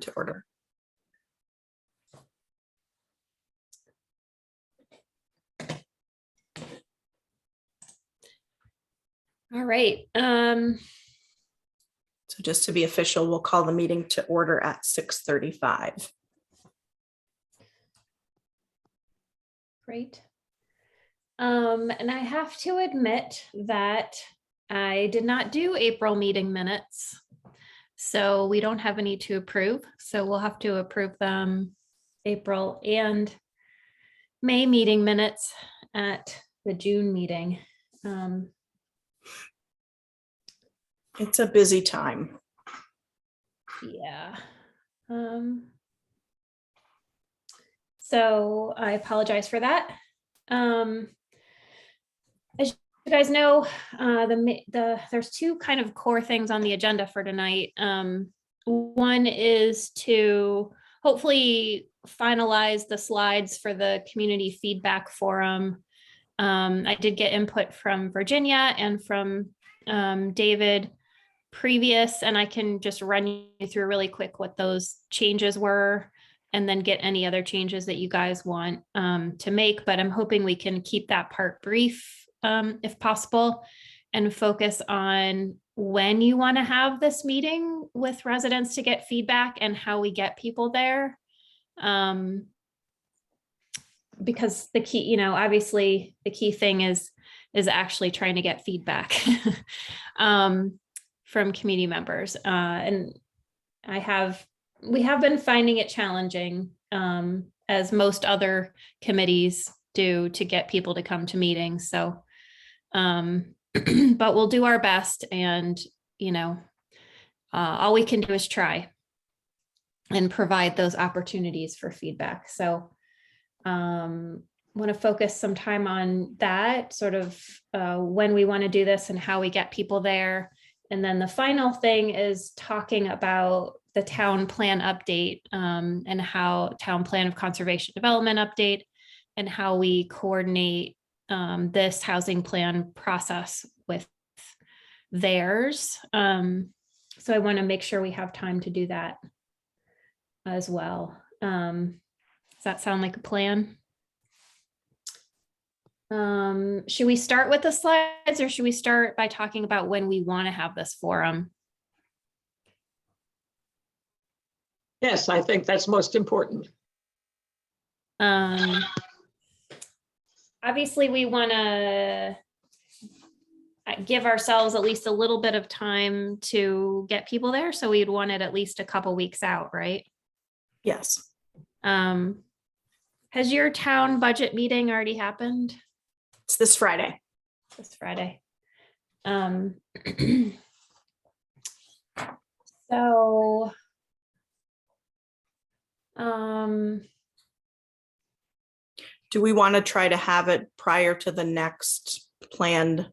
to order. All right. So just to be official, we'll call the meeting to order at 6:35. Great. And I have to admit that I did not do April meeting minutes. So we don't have any to approve. So we'll have to approve them April and May meeting minutes at the June meeting. It's a busy time. Yeah. So I apologize for that. As you guys know, there's two kind of core things on the agenda for tonight. One is to hopefully finalize the slides for the community feedback forum. I did get input from Virginia and from David previous, and I can just run you through really quick what those changes were and then get any other changes that you guys want to make. But I'm hoping we can keep that part brief if possible and focus on when you want to have this meeting with residents to get feedback and how we get people there. Because the key, obviously the key thing is actually trying to get feedback from community members. And we have been finding it challenging, as most other committees do, to get people to come to meetings. So, but we'll do our best, and, all we can do is try and provide those opportunities for feedback. So, want to focus some time on that, sort of when we want to do this and how we get people there. And then the final thing is talking about the town plan update, and how town plan of conservation development update, and how we coordinate this housing plan process with theirs. So I want to make sure we have time to do that as well. Does that sound like a plan? Should we start with the slides, or should we start by talking about when we want to have this forum? Yes, I think that's most important. Obviously, we want to give ourselves at least a little bit of time to get people there. So we'd want it at least a couple weeks out, right? Yes. Has your town budget meeting already happened? It's this Friday. This Friday. So, Do we want to try to have it prior to the next planned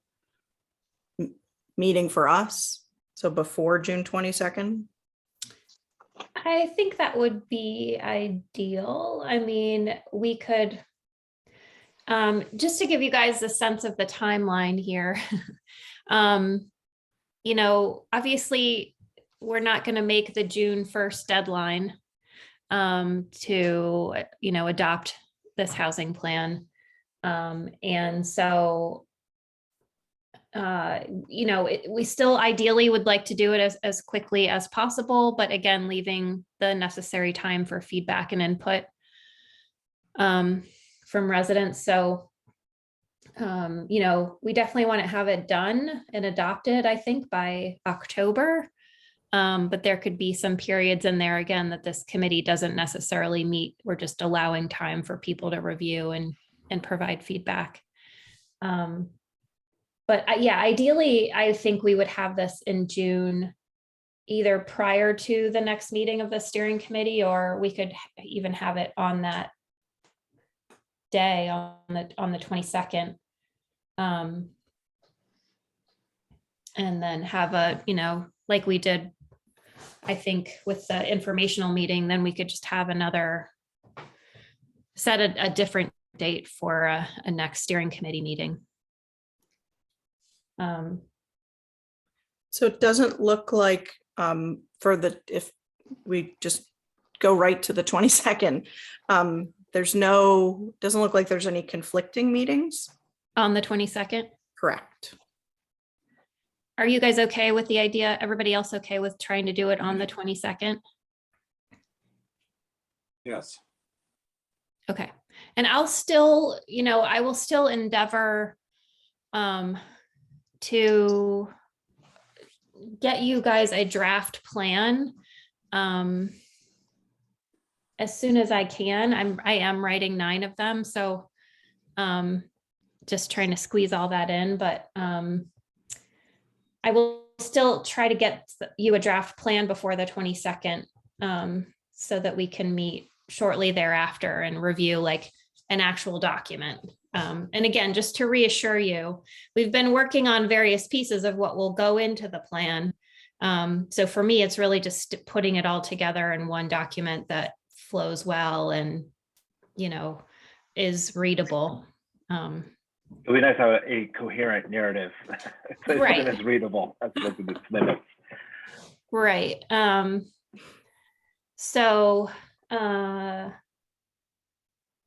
meeting for us? So before June 22nd? I think that would be ideal. I mean, we could, just to give you guys a sense of the timeline here, obviously we're not going to make the June 1st deadline to, adopt this housing plan. And so, we still ideally would like to do it as quickly as possible, but again, leaving the necessary time for feedback and input from residents. So, we definitely want to have it done and adopted, I think, by October. But there could be some periods in there, again, that this committee doesn't necessarily meet. We're just allowing time for people to review and provide feedback. But yeah, ideally, I think we would have this in June, either prior to the next meeting of the steering committee, or we could even have it on that day on the 22nd. And then have a, like we did, I think, with the informational meeting, then we could just have set a different date for a next steering committee meeting. So it doesn't look like if we just go right to the 22nd. Doesn't look like there's any conflicting meetings. On the 22nd. Correct. Are you guys okay with the idea? Everybody else okay with trying to do it on the 22nd? Yes. Okay. And I'll still, I will still endeavor to get you guys a draft plan as soon as I can. I am writing 9 of them, so just trying to squeeze all that in, but I will still try to get you a draft plan before the 22nd so that we can meet shortly thereafter and review like an actual document. And again, just to reassure you, we've been working on various pieces of what will go into the plan. So for me, it's really just putting it all together in one document that flows well and, is readable. It'd be nice to have a coherent narrative. So Right. something that's readable as opposed to the snippets. Right.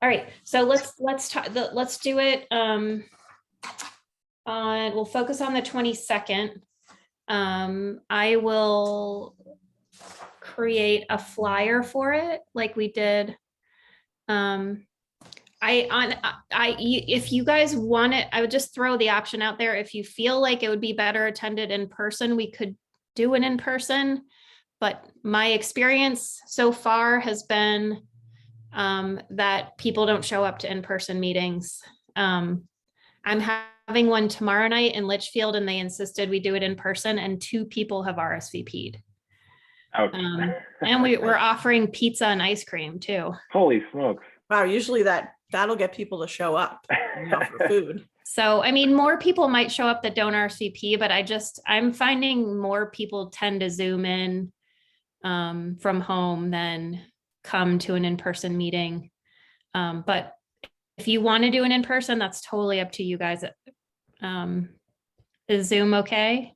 All right, so let's do it. We'll focus on the 22nd. I will create a flyer for it like we did. If you guys want it, I would just throw the option out there. If you feel like it would be better attended in person, we could do it in person. But my experience so far has been that people don't show up to in-person meetings. I'm having one tomorrow night in Litchfield, and they insisted we do it in person, and 2 people have RSVP'd. Ouch. And we're offering pizza and ice cream too. Holy smokes. Wow, usually that'll get people to show up for food. So, I mean, more people might show up that don't RSVP, but I'm finding more people tend to Zoom in from home than come to an in-person meeting. But if you want to do an in-person, that's totally up to you guys. Is Zoom okay?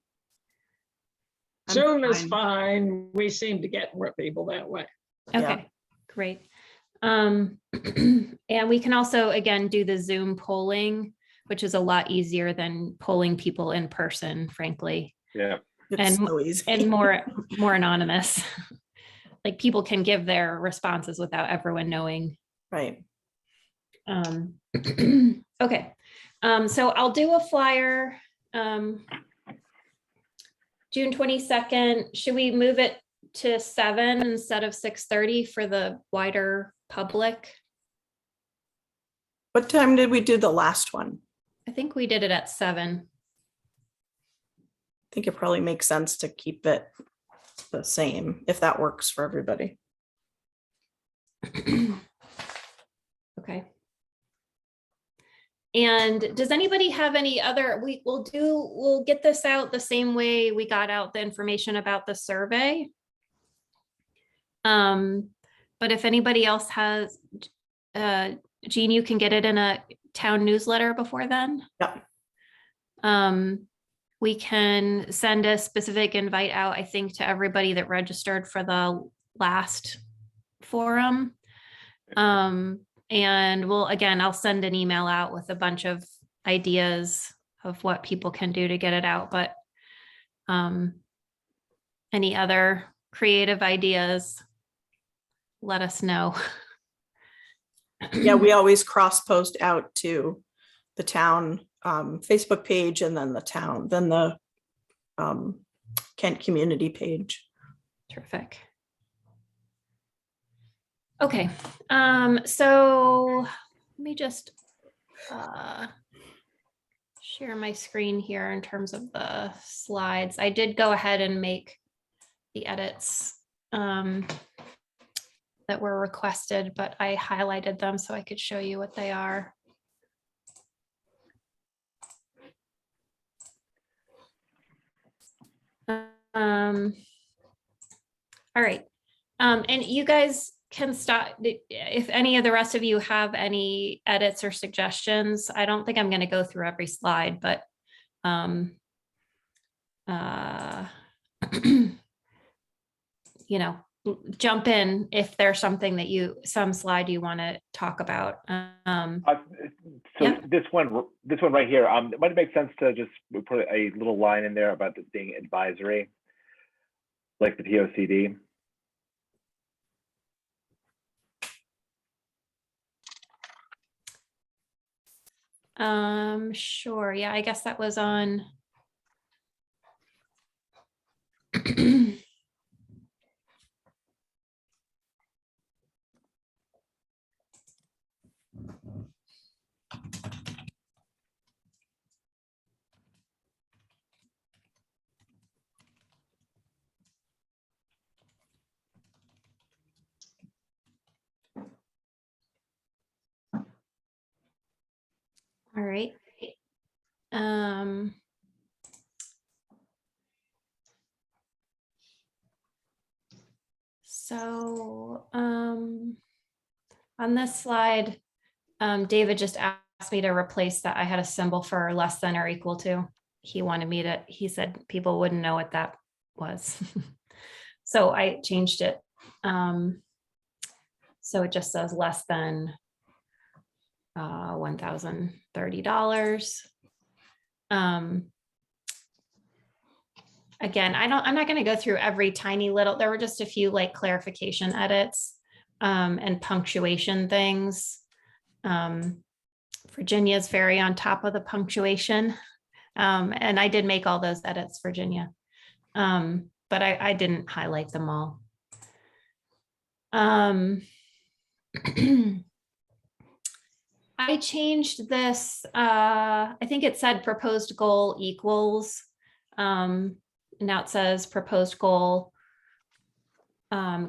I'm Zoom is fine. fine. We seem to get more people that way. Yeah. Okay, great. And we can also, again, do the Zoom polling, which is a lot easier than polling people in person, frankly, Yeah. It's And- so easy. and more anonymous. Like people can give their responses without everyone knowing. Right. Okay. So I'll do a flyer. June 22nd. Should we move it to 7 instead of 6:30 for the wider public? What time did we do the last one? I think we did it at 7. I think it probably makes sense to keep it the same if that works for everybody. Okay. And does anybody have any other, we'll get this out the same way we got out the information about the survey. But if anybody else has, Jean, you can get it in a town newsletter before then. Yep. We can send a specific invite out, I think, to everybody that registered for the last forum. And I'll send an email out with a bunch of ideas of what people can do to get it out, but any other creative ideas, let us know. Yeah, we always cross post out to the town Facebook page and then the Kent community page. Terrific. Okay, so let me just share my screen here in terms of the slides. I did go ahead and make the edits that were requested, but I highlighted them so I could show you what they are. All right. And you guys can stop if any of the rest of you have any edits or suggestions. I don't think I'm going to go through every slide, but jump in if there's something that some slide you want to talk about. So Yeah. this one right here, it might make sense to just put a little line in there about this being advisory, like the POCD. Sure. Yeah, I guess that was on. All right. So on this slide, David just asked me to replace that. I had a symbol for less than or equal to. He said people wouldn't know what that was. So I changed it. So it just says less than $1,030. Again, I'm not going to go through every tiny little, there were just a few like clarification edits and punctuation things. Virginia's very on top of the punctuation. And I did make all those edits, Virginia. But I didn't highlight them all. I changed this, I think it said proposed goal equals. Now it says proposed goal,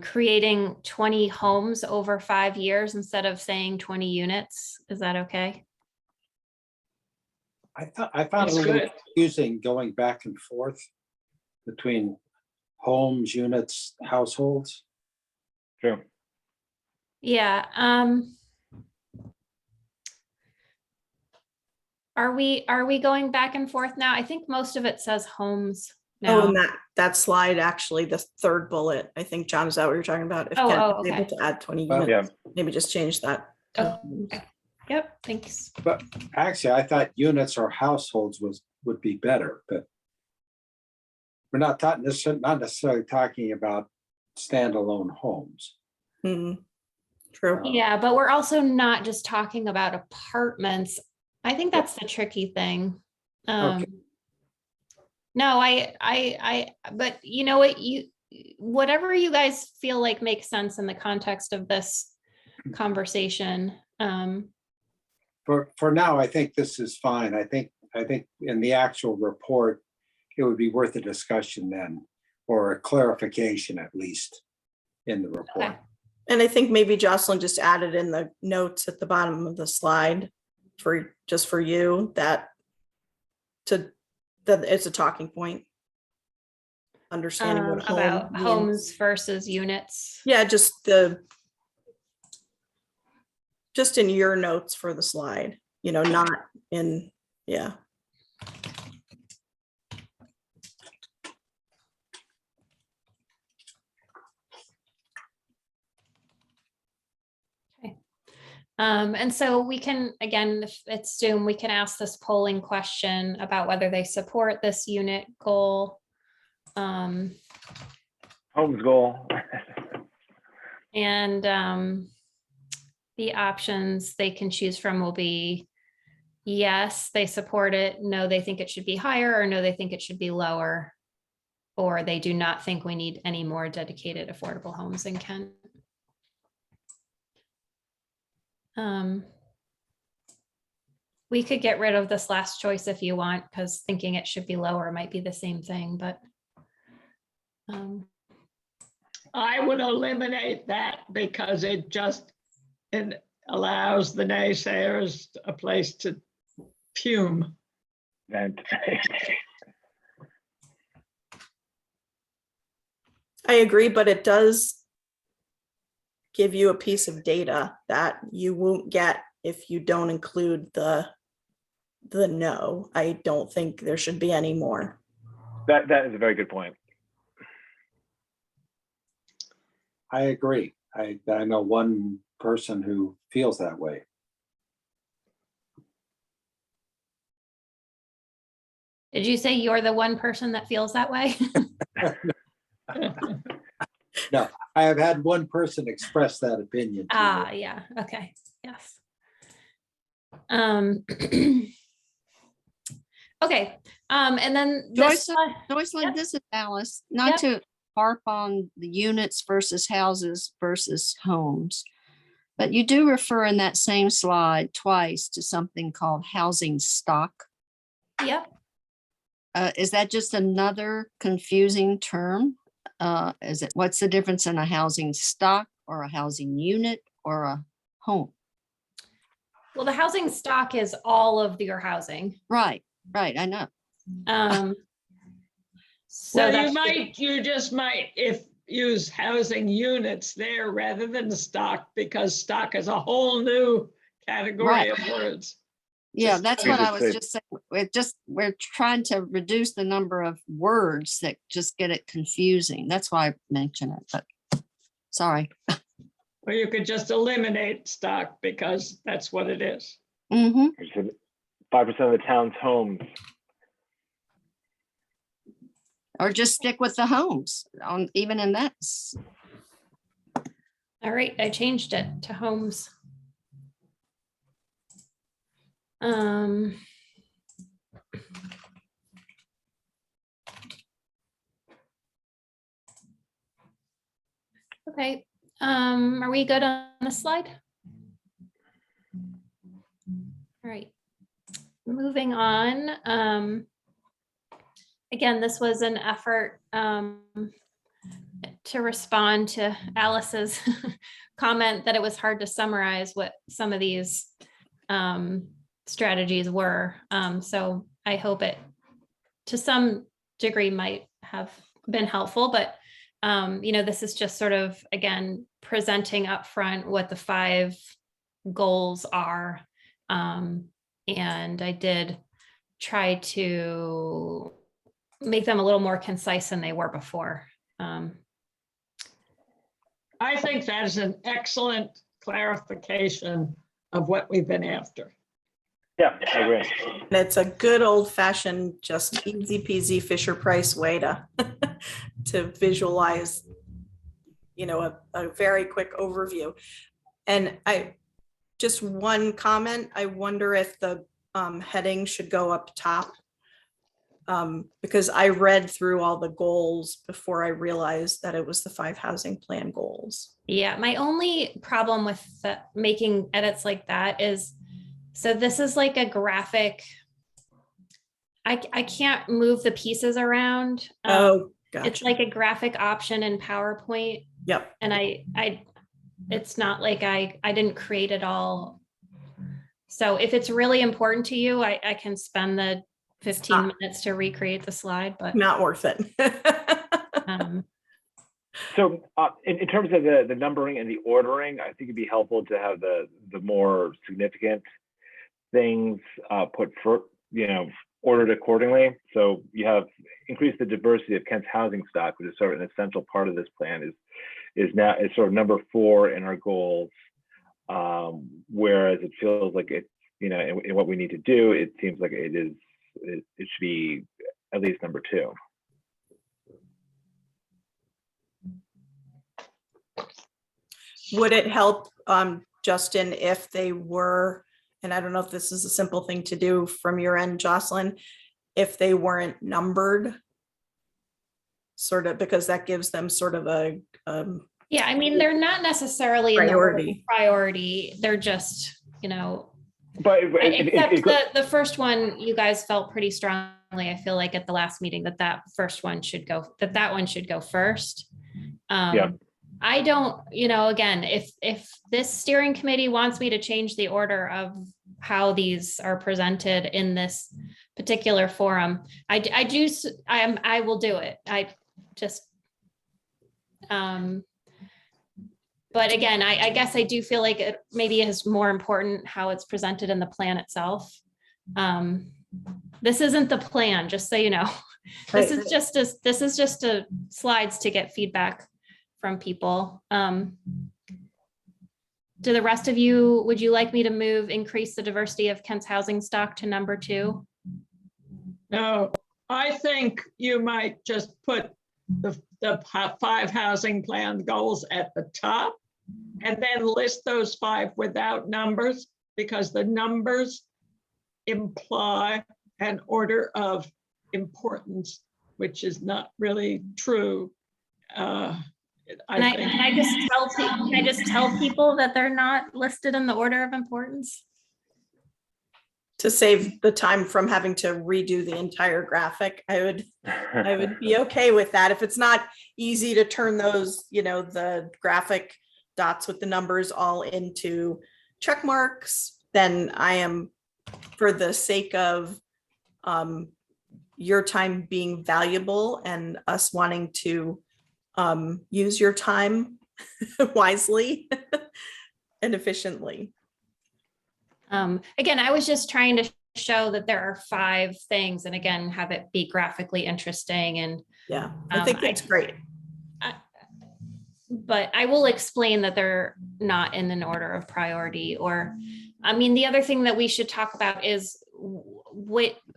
creating 20 homes over 5 years instead of saying 20 units. Is that okay? I found it a That's little good. confusing going back and forth between homes, units, households. True. Yeah. Are we going back and forth now? I think most of it says homes now. Oh, and that slide, actually, the third bullet, I think, John, is that what you're talking about? If Oh, Ken oh, is able okay. to add 20 Well, units, yeah. maybe just change that. to Okay. Yep, thanks. But actually, I thought units or households would be better, but we're not necessarily talking about standalone homes. Mhm. True. Yeah, but we're also not just talking about apartments. I think that's the tricky thing. Okay. No, but you know what, whatever you guys feel like makes sense in the context of this conversation. For now, I think this is fine. I think in the actual report, it would be worth a discussion then, or a clarification at least in the report. Okay. And I think maybe Jocelyn just added in the notes at the bottom of the slide just for you that it's a talking point. Understanding what About home means. homes versus units. Yeah, just in your notes for the slide, not in, yeah. And so we can, again, if it's Zoom, we can ask this polling question about whether they support this unit goal. Homes goal. And the options they can choose from will be yes, they support it, no, they think it should be higher, or no, they think it should be lower, or they do not think we need any more dedicated affordable homes in Kent. We could get rid of this last choice if you want, because thinking it should be lower might be the same thing, but I would eliminate that because it allows the naysayers a place to fume. And I agree, but it does give you a piece of data that you won't get if you don't include the no. I don't think there should be any more. that is a very good point. I agree. I know one person who feels that way. Did you say you're the one person that feels that way? No, I have had one person express that opinion. to me. Ah, yeah, okay, yes. Okay, and then this, Joycelyn, Yep. this is Alice. Yep. Not to harp on the units versus houses versus homes, but you do refer in that same slide twice to something called housing stock. yep, Is that just another confusing term? What's the difference in a housing stock or a housing unit or a home? well, the housing stock is all of your housing. Right, I know. So Well, that's, you just might use housing units there rather than stock, because stock is a whole new category Right. of words. Yeah, Just- that's We what I just was say- just saying. We're trying to reduce the number of words that just get it confusing. That's why I mention it, but sorry. Or you could just eliminate stock because that's what it is. Mm-hmm. 5% of the town's homes. Or just stick with the homes on even in that. all right, I changed it to homes. Okay, are we good on the slide? All right, moving on. Again, this was an effort to respond to Alice's comment that it was hard to summarize what some of these strategies were. So I hope it to some degree might have been helpful, but this is just sort of, again, presenting upfront what the 5 goals are. And I did try to make them a little more concise than they were before. I think that is an excellent clarification of what we've been after. Yeah, I agree. And it's a good old fashioned, just easy peasy Fisher Price way to, to visualize, a very quick overview. And just one comment, I wonder if the heading should go up top. Because I read through all the goals before I realized that it was the 5 housing plan goals. Yeah, my only problem with making edits like that is, so this is like a graphic. I can't move the pieces around. Oh, It's gotcha. like a graphic option in PowerPoint. Yep. And it's not like I didn't create it all. So if it's really important to you, I can spend the 15 minutes to recreate the slide, but Not worth it. So in terms of the numbering and the ordering, I think it'd be helpful to have the more significant things put for, ordered accordingly. So you have increased the diversity of Kent's housing stock, which is sort of an essential part of this plan, is sort of number 4 in our goals. Whereas it feels like it's, in what we need to do, it seems like it should be at least number 2. Would it help, Justin, if they were, and I don't know if this is a simple thing to do from your end, Jocelyn, if they weren't numbered? Sort of, because that gives them sort of a yeah, I mean, they're not necessarily in the order of priority. They're just, But except the first one, you guys felt pretty strongly, I feel like at the last meeting, that first one should go, that one should go first. Yeah. I don't, again, if this steering committee wants me to change the order of how these are presented in this particular forum, I will do it. I just, but again, I guess I do feel like it maybe is more important how it's presented in the plan itself. This isn't the plan, just so you know. This is just a slides to get feedback from people. Do the rest of you, would you like me to increase the diversity of Kent's housing stock to number 2? No, I think you might just put the 5 housing plan goals at the top and then list those 5 without numbers, because the numbers imply an order of importance, which is not really true. Can I just tell people that they're not listed in the order of importance? To save the time from having to redo the entire graphic, I would be okay with that. If it's not easy to turn those, the graphic dots with the numbers all into check marks, then I am, for the sake of your time being valuable and us wanting to use your time wisely and efficiently. Again, I was just trying to show that there are 5 things, and again, have it be graphically interesting. And yeah, I think it's great. But I will explain that they're not in an order of priority. Or, the other thing that we should talk about is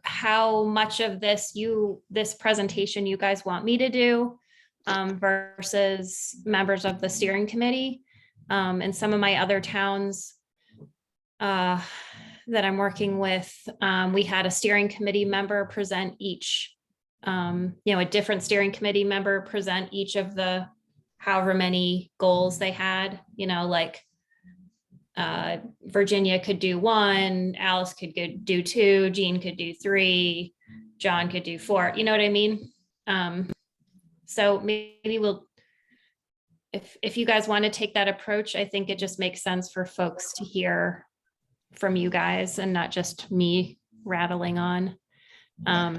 how much of this presentation you guys want me to do versus members of the steering committee. In some of my other towns that I'm working with, we had a steering committee member present each, a different steering committee member present each of the however many goals they had, like Virginia could do 1, Alice could do 2, Jean could do 3, John could do 4, you know what I mean? So maybe if you guys want to take that approach, I think it just makes sense for folks to hear from you guys and not just me rattling on. Yeah,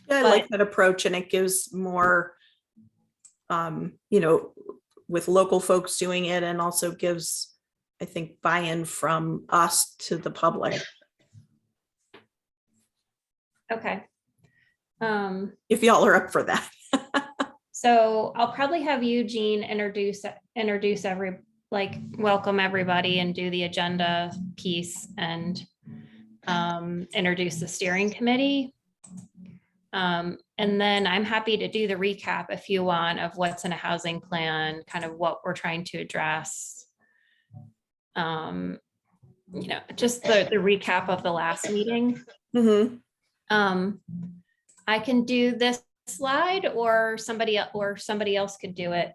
I like that approach, and it gives more, with local folks doing it, and also gives, I think, buy-in from us to the public. Okay. If y'all are up for that. So I'll probably have Eugene welcome everybody and do the agenda piece and introduce the steering committee. And then I'm happy to do the recap if you want of what's in a housing plan, kind of what we're trying to address. Just the recap of the last meeting. Mm-hmm. I can do this slide, or somebody else could do it.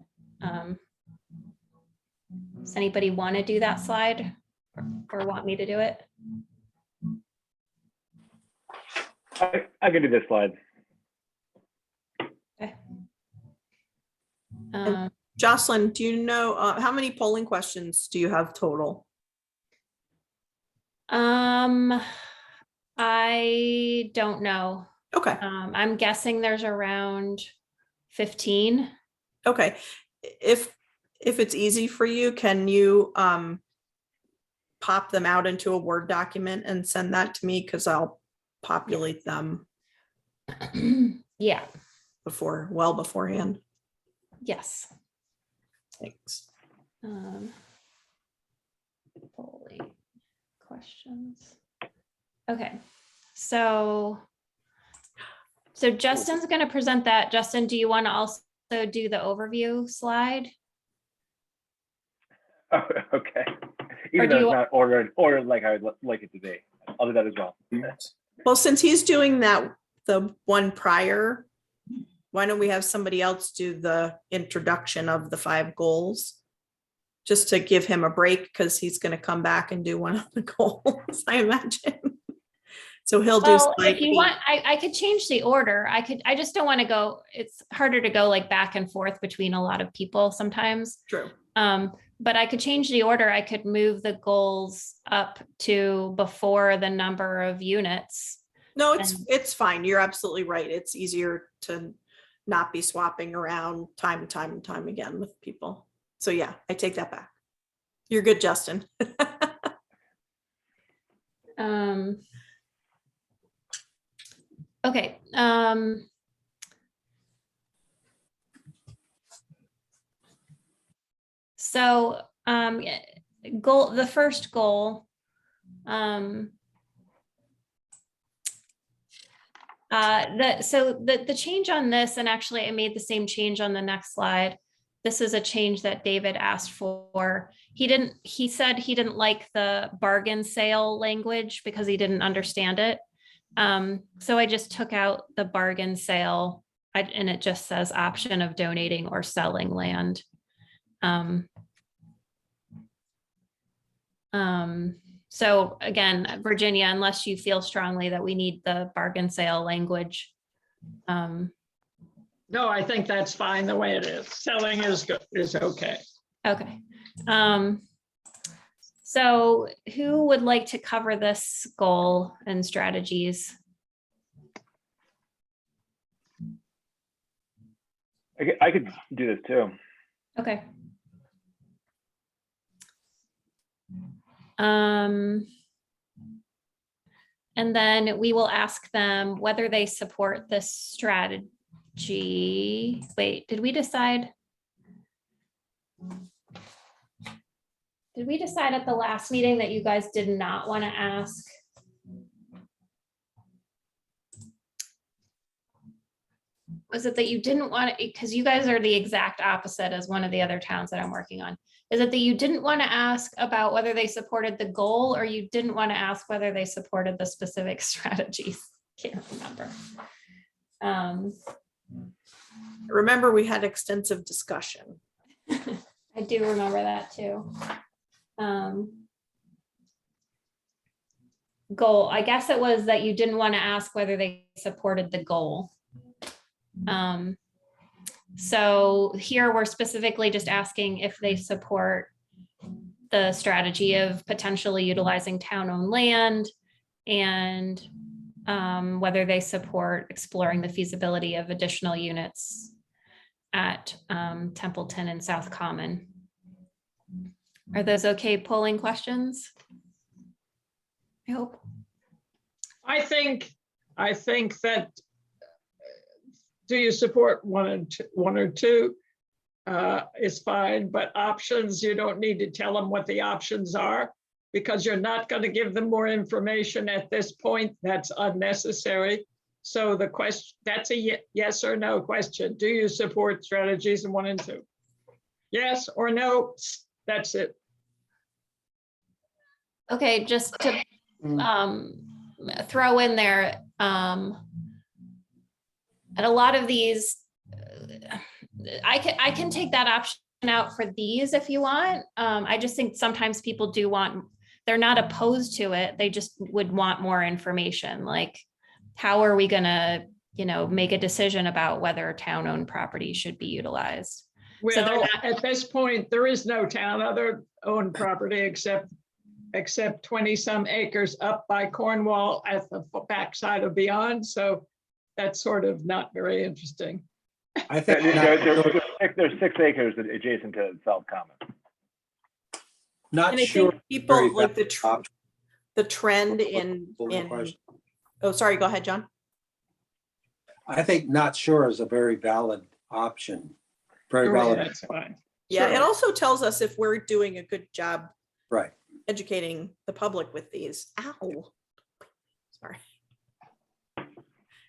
Does anybody want to do that slide or want me to do it? I can do this slide. Okay. Jocelyn, do you know how many polling questions do you have total? I don't know. Okay. I'm guessing there's around 15. Okay. If it's easy for you, can you pop them out into a Word document and send that to me? Because I'll populate them Yeah. beforehand. Yes. Thanks. Polling questions. Okay. So Justin's going to present that. Justin, do you want to also do the overview slide? Oh, okay. Even though it's not ordered like I would like it to be. I'll do that as well. Well, since he's doing that, the one prior, why don't we have somebody else do the introduction of the 5 goals? Just to give him a break, because he's going to come back and do one of the goals, I imagine. So he'll do. Well, if you want, I could change the order. I just don't want to go, it's harder to go like back and forth between a lot of people sometimes. True. But I could change the order. I could move the goals up to before the number of units. No, it's fine. You're absolutely right. It's easier to not be swapping around time and time again with people. So yeah, I take that back. You're good, Justin. Okay. So the first goal, the change on this, and actually I made the same change on the next slide. This is a change that David asked for. He said he didn't like the bargain sale language because he didn't understand it. So I just took out the bargain sale and it just says option of donating or selling land. So again, Virginia, unless you feel strongly that we need the bargain sale language. No, I think that's fine the way it is. Selling is good, is okay. Okay. So who would like to cover this goal and strategies? I could do this too. Okay. And then we will ask them whether they support this strategy. Wait, did we decide? Did we decide at the last meeting that you guys did not want to ask? Was it that you didn't want to, because you guys are the exact opposite as one of the other towns that I'm working on. Is it that you didn't want to ask about whether they supported the goal, or you didn't want to ask whether they supported the specific strategies? Can't remember. Remember, we had extensive discussion. I do remember that too. Goal, I guess it was that you didn't want to ask whether they supported the goal. So here we're specifically just asking if they support the strategy of potentially utilizing town-owned land, and whether they support exploring the feasibility of additional units at Templeton and South Common. Are those okay polling questions? I hope. I think that, do you support one or two is fine, but options, you don't need to tell them what the options are, because you're not going to give them more information at this point. That's unnecessary. So the question, that's a yes or no question. Do you support strategies in 1 and 2? Yes or no, that's it. Okay, just to throw in there, and a lot of these, I can take that option out for these if you want. I just think sometimes people do want, they're not opposed to it. They just would want more information. Like, how are we gonna, make a decision about whether town-owned property should be utilized? So they're Well, not, at this point, there is no town other owned property except 20 some acres up by Cornwall at the backside of Beyond. So that's sort of not very interesting. I think There's 6 acres adjacent to South Common. not And I sure. think people very like the valid the trend in, question. oh, sorry, go ahead, John. I think not sure is a very valid option. Very Oh, valid. That's fine. Yeah, Sure. it also tells us if we're doing a good job Right. educating the public with these. Ow. Sorry.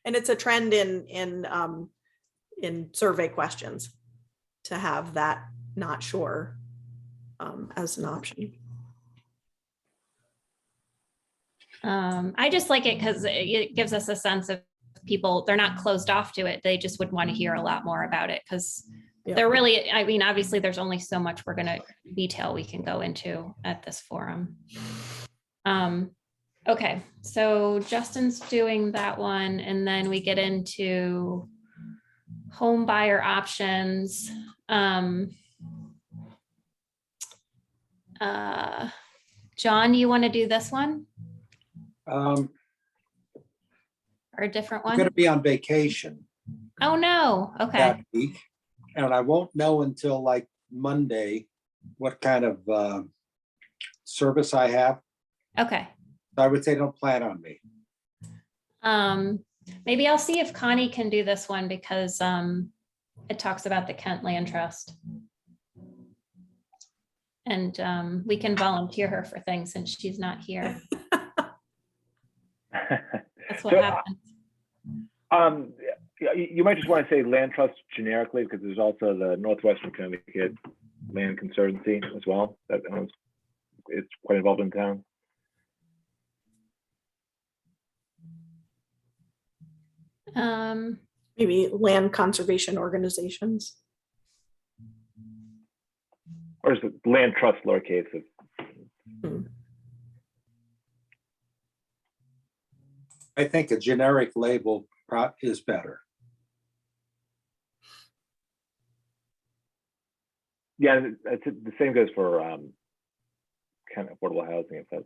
And it's a trend in survey questions to have that not sure as an option. I just like it because it gives us a sense of people, they're not closed off to it. They just would want to hear a lot more about it, because Yeah. they're really, I mean, obviously there's only so much we're going to detail we can go into at this forum. Okay, so Justin's doing that one, and then we get into home buyer options. John, you want to do this one I'm or a different going one? to be on vacation Oh, no. Okay. that week, and I won't know until like Monday what kind of service I have. Okay. I would say don't plan on me. Maybe I'll see if Connie can do this one, because it talks about the Kent Land Trust. And we can volunteer her for things since she's not here. That's what So, happens. You might just want to say land trust generically, because there's also the Northwestern Connecticut Land Conservancy as well. That it's quite involved in town. Maybe land conservation organizations. Or is it land trust lowercase? I think a generic label is better. Yeah, the same goes for kind of affordable housing, if that's.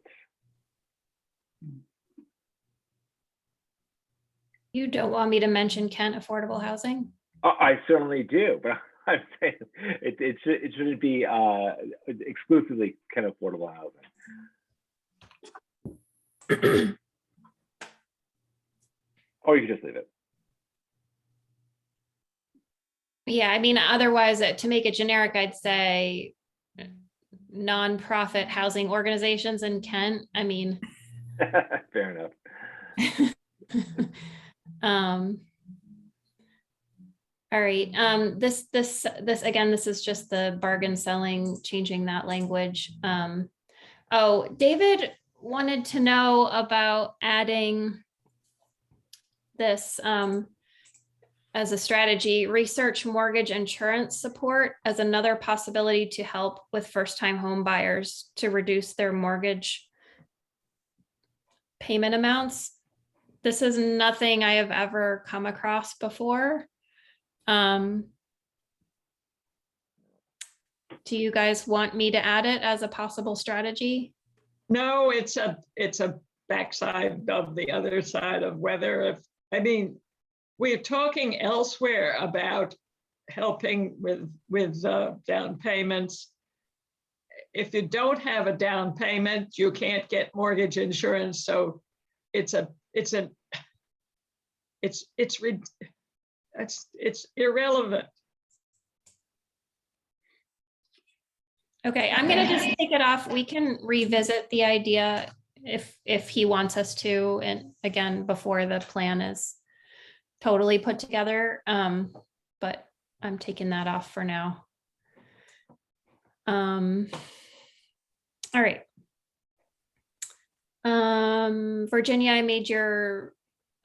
You don't want me to mention Kent Affordable Housing? I certainly do, but I'm saying it shouldn't be exclusively kind of affordable housing. Or you can just leave it. Yeah, I mean, otherwise, to make it generic, I'd say nonprofit housing organizations in Kent. I mean, Fair enough. All right, this again, this is just the bargain selling, changing that language. Oh, David wanted to know about adding this as a strategy, research mortgage insurance support as another possibility to help with first-time home buyers to reduce their mortgage payment amounts. This is nothing I have ever come across before. Do you guys want me to add it as a possible strategy? No, it's a backside of the other side of whether I mean, we're talking elsewhere about helping with down payments. If you don't have a down payment, you can't get mortgage insurance. So it's irrelevant. Okay, I'm gonna just take it off. We can revisit the idea if he wants us to, and again, before the plan is totally put together. But I'm taking that off for now. All right. Virginia, I made your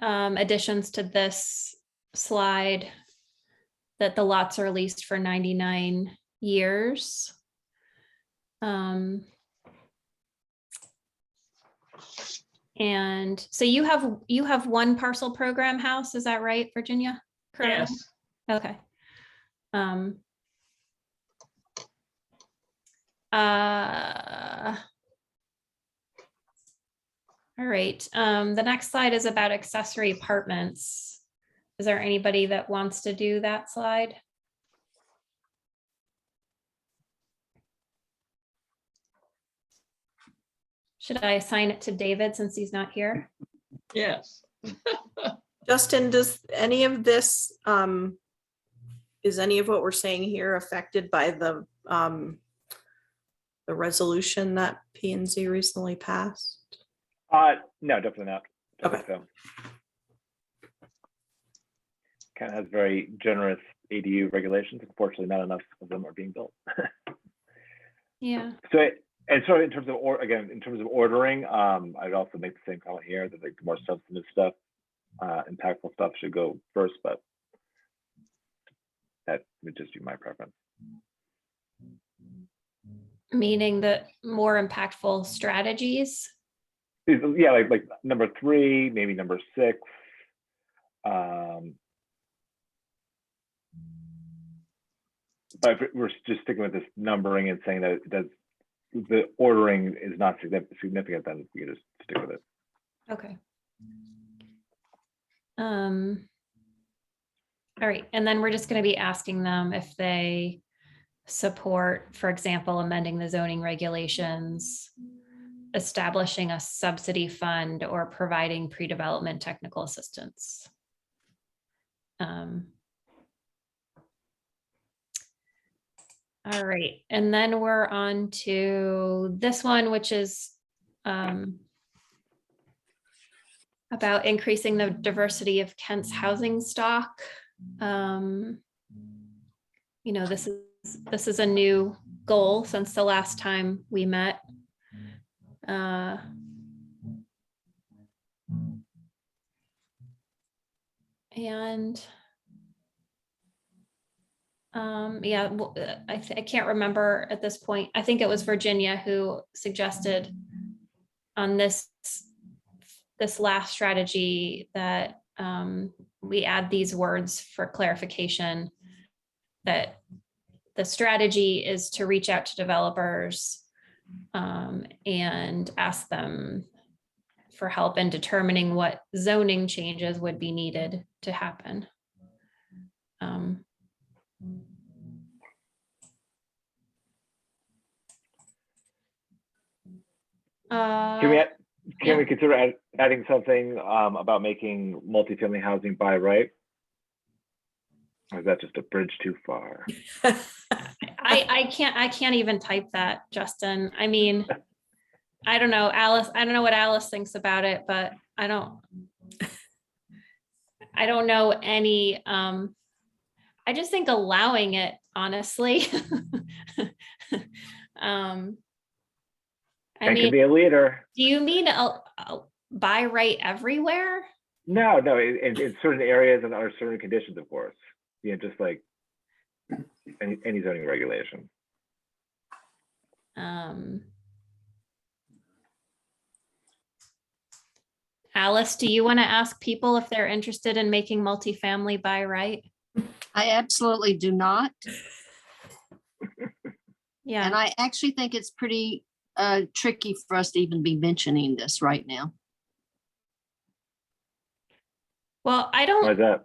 additions to this slide that the lots are leased for 99 years. And so you have one parcel program house, is that right, Virginia? Currently? Yes. Okay. All right. The next slide is about accessory apartments. Is there anybody that wants to do that slide? Should I assign it to David since he's not here? Yes. Justin, does any of this, is any of what we're saying here affected by the resolution that P and Z recently passed? No, definitely not. Don't think so. Kind of has very generous ADU regulations. Unfortunately, not enough of them are being built. Yeah. And so in terms of in terms of ordering, I'd also make the same comment here that the more substantive stuff, impactful stuff should go first, but that would just be my preference. Meaning that more impactful strategies? Yeah, like number 3, maybe number 6. But if we're just sticking with this numbering and saying that the ordering is not significant, then we can just stick with it. Okay. All right, and then we're just going to be asking them if they support, for example, amending the zoning regulations, establishing a subsidy fund, or providing pre-development technical assistance. All All right, and then we're on to this one, which is about increasing the diversity of Kent's housing stock. You know, this is a new goal since the last time we met. And yeah, I can't remember at this point. I think it was Virginia who suggested on this last strategy that we add these words for clarification, that the strategy is to reach out to developers and ask them for help in determining what zoning changes would be needed to happen. Can we consider adding something about making multifamily housing by right? Or is that just a bridge too far? I can't even type that, Justin. I mean, I don't know, Alice. I don't know what Alice thinks about it, but I don't know any. I just think allowing it, honestly. I And mean, can be a leader. do you mean by right everywhere? No, in certain areas and under certain conditions, of course. You know, just like any zoning regulation. Alice, do you want to ask people if they're interested in making multifamily by right? I absolutely do not. Yeah. And I actually think it's pretty tricky for us to even be mentioning this right now. Well, Why is that?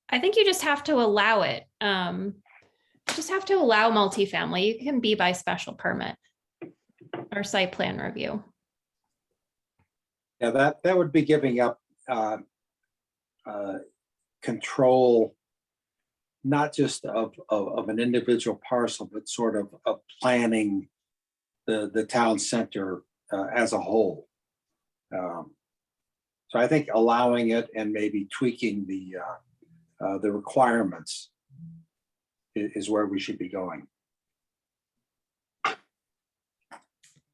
I think you just have to allow it. Just have to allow multifamily. You can be by special permit or site plan review. Yeah, that would be giving up control, not just of an individual parcel, but sort of planning the town center as a whole. So I think allowing it and maybe tweaking the requirements is where we should be going.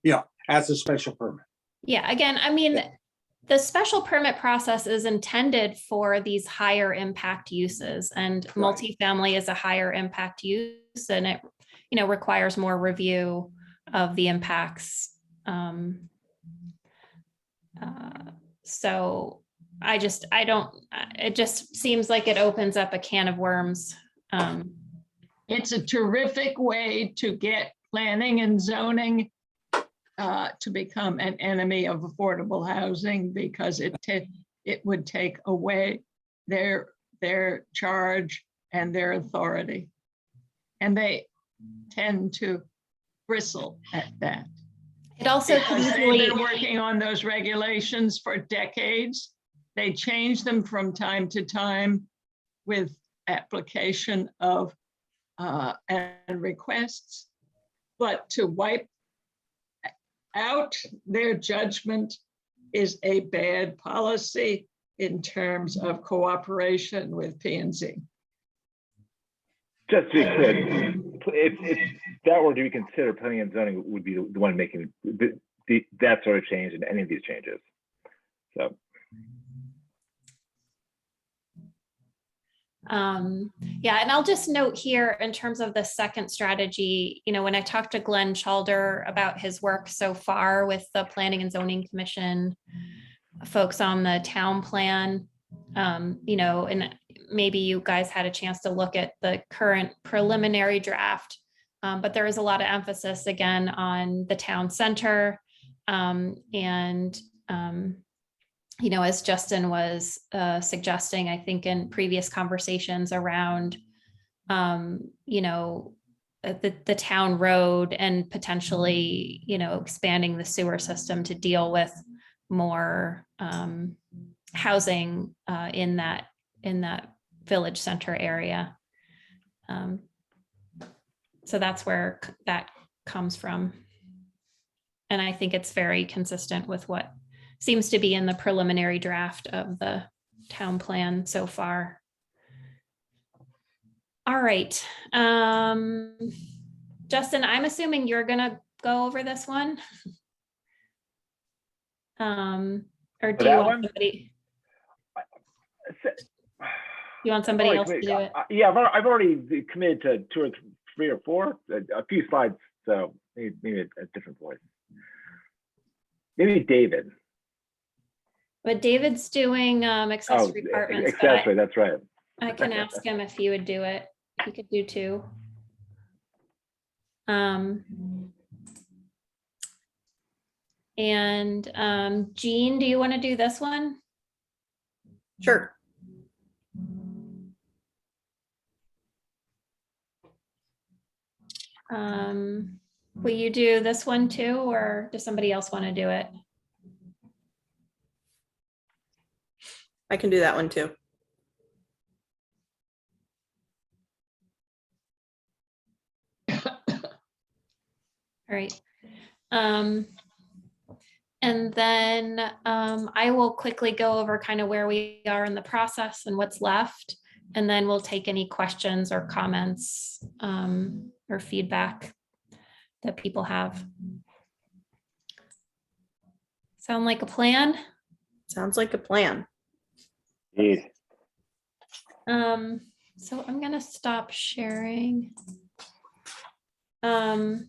Yeah, as a special permit. Yeah, again, I mean, the special permit process is intended for these higher impact uses, and multifamily is a higher impact use, and it, you know, requires more review of the impacts. So it just seems like it opens up a can of worms. It's a terrific way to get planning and zoning to become an enemy of affordable housing, because it would take away their charge and their authority. And they tend to bristle at that. It also because they've been working on those regulations for decades. They change them from time to time with application of and requests, but to wipe out their judgment is a bad policy in terms of cooperation with P&Z. Just to be clear, if that were to be considered, planning and zoning would be the one making that sort of change in any of these changes. So. Yeah, and I'll just note here in terms of the second strategy, you know, when I talked to Glenn Chalder about his work so far with the Planning and Zoning Commission, folks on the town plan, you know, and maybe you guys had a chance to look at the current preliminary draft, but there is a lot of emphasis again on the town center, and you know, as Justin was suggesting, I think in previous conversations around, you know, the town road and potentially, you know, expanding the sewer system to deal with more housing in that village center area. So that's where that comes from. And I think it's very consistent with what seems to be in the preliminary draft of the town plan so far. All right. Justin, I'm assuming you're gonna go over this one. Or do you that want one? somebody, So- you want somebody I've else to already do it? Yeah, I've already committed to 2 or 3 or 4, a few slides, so maybe a different voice. Maybe David. But David's doing accessory apartments, but Accessory, that's right. I can ask him if he would do it. He could do 2. And Jean, do you want to do this one? Sure. Will you do this one too, or does somebody else want to do it? I can do that one too. All right. And then I will quickly go over kind of where we are in the process and what's left. And then we'll take any questions or comments or feedback that people have. Sound like a plan? Sounds like a plan. Indeed. So I'm gonna stop sharing. Talked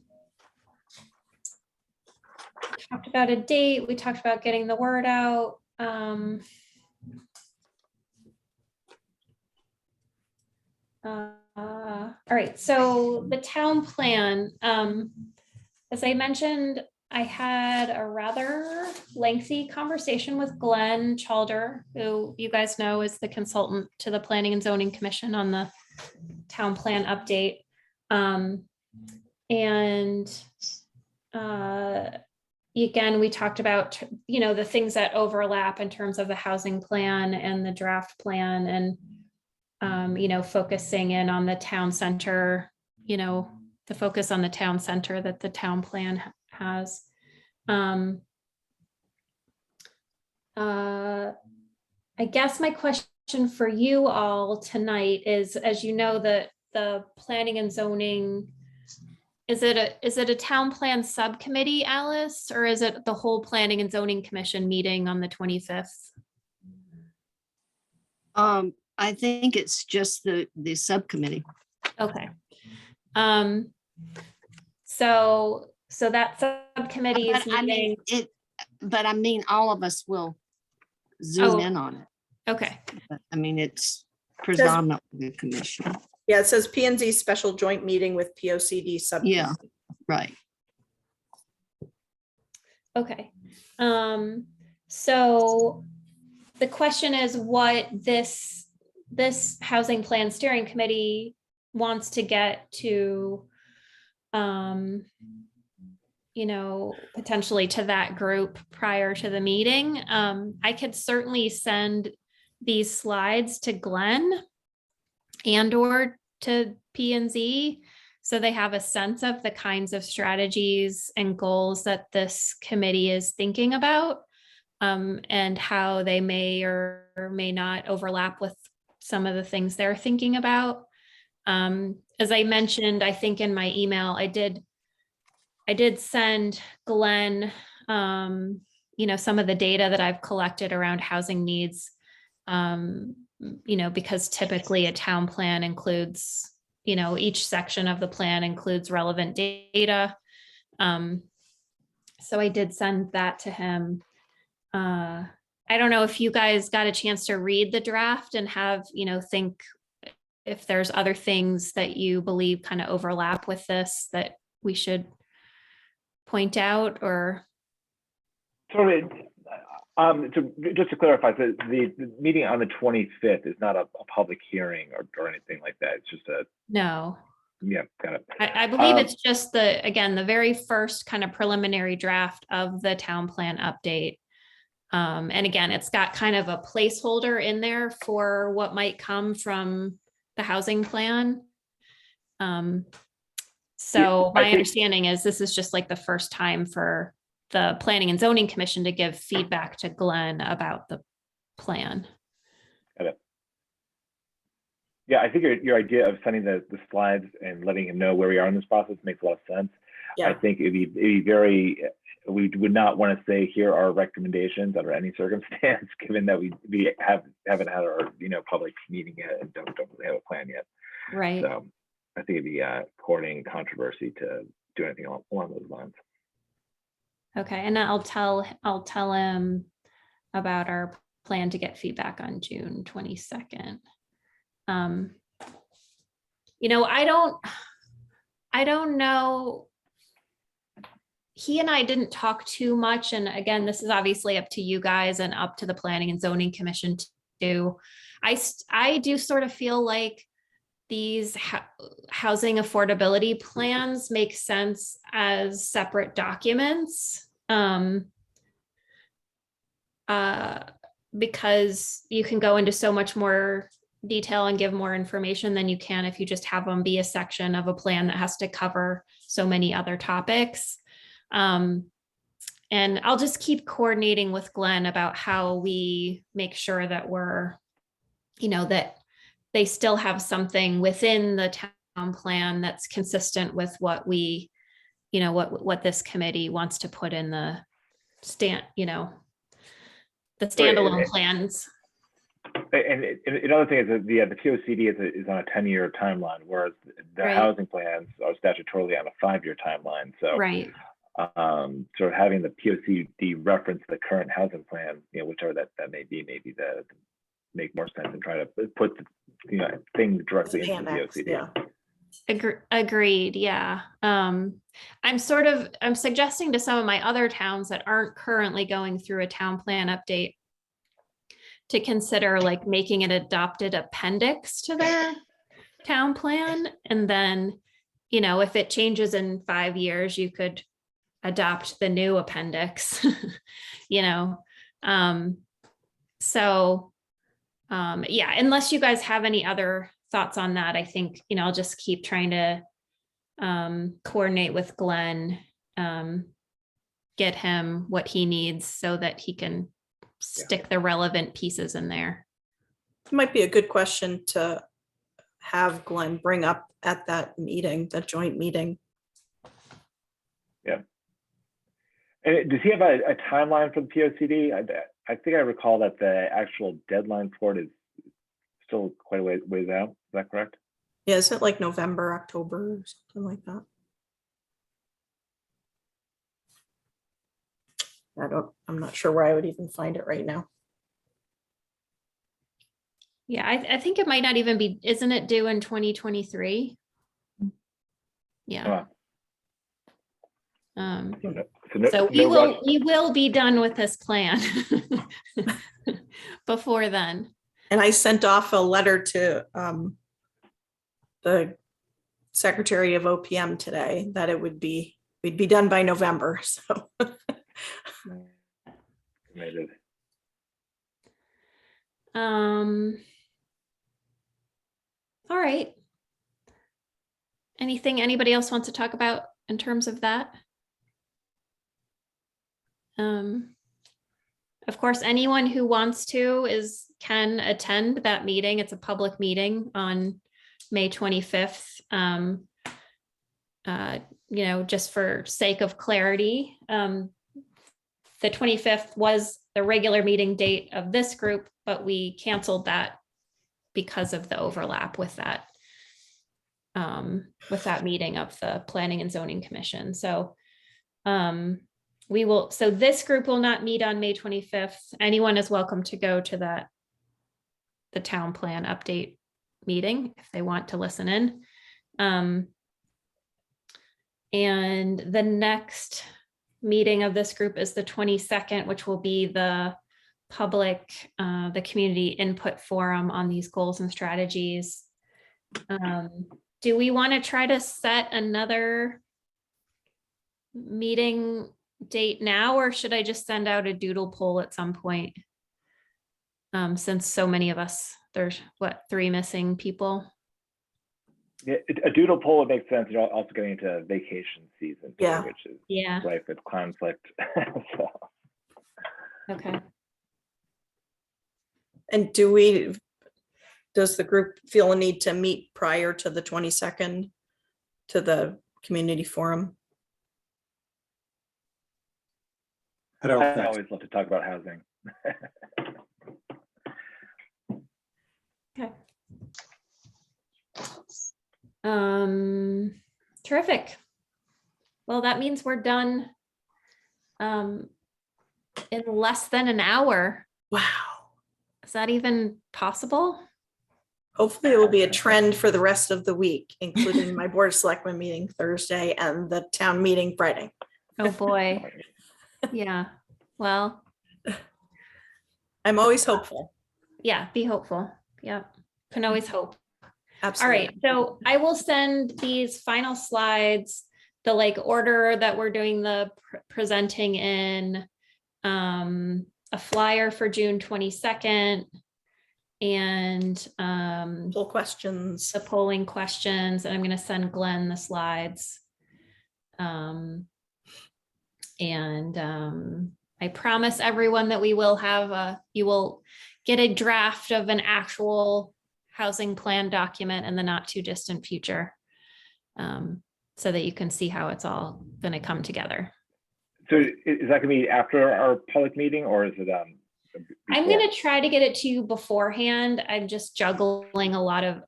about a date. We talked about getting the word out. All right, so the town plan, as I mentioned, I had a rather lengthy conversation with Glenn Chalder, who you guys know is the consultant to the Planning and Zoning Commission on the town plan update. Again, we talked about, the things that overlap in terms of the housing plan and the draft plan and, focusing in on the town center, the focus on the town center that the town plan has. I guess my question for you all tonight is, as you know, the planning and zoning, is it a town plan subcommittee, Alice, or is it the whole planning and zoning commission meeting on the 25th? I think it's just the subcommittee. Okay. So that subcommittee is meeting. But I mean, all of us will zoom Oh. in on it. Okay. But, I mean, it's predominantly the commission. Yeah, it says P and Z special joint meeting with POCD sub. Yeah, right. Okay. So the question is what this housing plan steering committee wants to get to, potentially to that group prior to the meeting. I could certainly send these slides to Glenn and or to P&Z so they have a sense of the kinds of strategies and goals that this committee is thinking about, and how they may or may not overlap with some of the things they're thinking about. As I mentioned, I think in my email, I did send Glenn, some of the data that I've collected around housing needs, because typically a town plan includes, each section of the plan includes relevant data. So I did send that to him. I don't know if you guys got a chance to read the draft and have, think if there's other things that you believe kind of overlap with this that we should point out or. So just to clarify, the meeting on the 25th is not a public hearing or anything like that. It's just No. Yeah, got it. I believe it's just the very first kind of preliminary draft of the town plan update. And again, it's got kind of a placeholder in there for what might come from the housing plan. So I my think- understanding is this is just like the first time for the Planning and Zoning Commission to give feedback to Glenn about the plan. Yeah, I think your idea of sending the slides and letting him know where we are in this process makes a lot of sense. I Yeah, think it'd be very, we would not want to say, here are recommendations under any circumstance, given that we haven't had our, public meeting yet and don't really have a plan yet. Right. So I think it'd be courting controversy to do anything along those lines. Okay, and I'll tell him about our plan to get feedback on June 22nd. I don't know. He and I didn't talk too much. And again, this is obviously up to you guys and up to the Planning and Zoning Commission too. I do sort of feel like these housing affordability plans make sense as separate documents. Because you can go into so much more detail and give more information than you can if you just have them be a section of a plan that has to cover so many other topics. And I'll just keep coordinating with Glenn about how we make sure that we're, that they still have something within the town plan that's consistent with what we, what this committee wants to put in the the standalone plans. And another thing is that the POCD is on a 10-year timeline, whereas the Right. housing plans are statutorily on a 5-year timeline. So Right. sort of having the POCD reference the current housing plan, whichever that may be, maybe the make more sense and try to put things directly into the annex, POCD. yeah. Agreed. Yeah. I'm suggesting to some of my other towns that aren't currently going through a town plan update to consider like making an adopted appendix to their town plan. And then, if it changes in 5 years, you could adopt the new appendix, yeah, unless you guys have any other thoughts on that, I think, I'll just keep trying to coordinate with Glenn, get him what he needs so that he can stick the relevant pieces in there. It might be a good question to have Glenn bring up at that meeting, that joint meeting. Yeah. And does he have a timeline for the POCD? I think I recall that the actual deadline for it is still quite a ways out. Is that correct? Yeah, is it like November, October, or something like that? I'm not sure where I would even find it right now. Yeah, I think it might not even be, isn't it due in 2023? Yeah. So we will be done with this plan before then. And I sent off a letter to the Secretary of OPM today that we'd be done by November, so. Amazing. All right. Anything anybody else wants to talk about in terms of that? Of course, anyone who wants to can attend that meeting. It's a public meeting on May 25th. Just for sake of clarity, the 25th was the regular meeting date of this group, but we canceled that because of the overlap with that meeting of the Planning and Zoning Commission. So this group will not meet on May 25th. Anyone is welcome to go to the town plan update meeting if they want to listen in. And the next meeting of this group is the 22nd, which will be the the community input forum on these goals and strategies. Do we want to try to set another meeting date now, or should I just send out a doodle poll at some point? Since so many of us, there's 3 missing people. Yeah, a doodle poll would make sense. You're also getting into vacation season, too, Yeah. which is Yeah, rife with conflict. So, okay. And does the group feel a need to meet prior to the 22nd to the community forum? I don't I think, always love to talk about housing. Okay. Terrific. Well, that means we're done in less than an hour. Wow. Is that even possible? Hopefully it will be a trend for the rest of the week, including my board of selectmen meeting Thursday and the town meeting Friday. Oh, boy. Yeah. Well, I'm always hopeful. yeah, be hopeful. Yeah. Can always hope. All Absolutely. right. So I will send these final slides, the like order that we're doing the presenting in, a flyer for June 22nd, and Full questions. the polling questions, and I'm going to send Glenn the slides. I promise everyone that we will have you will get a draft of an actual housing plan document in the not too distant future, so that you can see how it's all going to come together. So is that going to be after our public meeting, or is it I'm before? going to try to get it to you beforehand. I'm just juggling a lot of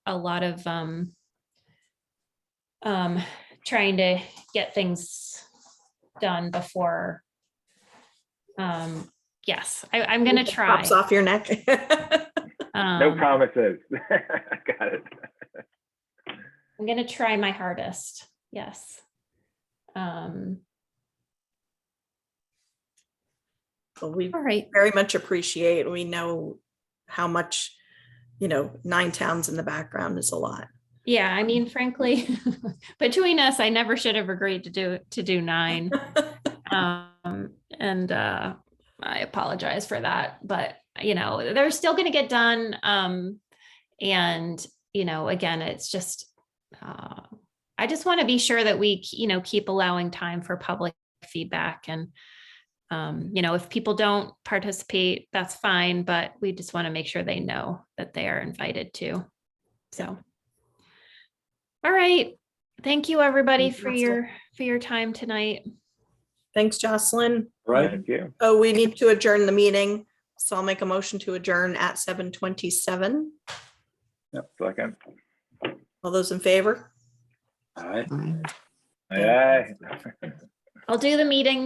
trying to get things done before. Yes, I'm going to try. Pops off your neck. No promises. Got it. I'm going to try my hardest. Yes. But we All right. very much appreciate, we know how much, 9 towns in the background is a lot. Yeah, I mean, frankly, between us, I never should have agreed to do 9. And I apologize for that, but they're still going to get done. And again, it's just I just want to be sure that we keep allowing time for public feedback, and if people don't participate, that's fine, but we just want to make sure they know that they are invited to. So, all right. Thank you, everybody, for your time tonight. Thanks, Jocelyn. right? Thank you. Oh, we need to adjourn the meeting. So I'll make a motion to adjourn at 7:27. Second. All those in favor? Aye. Aye. I'll do the meeting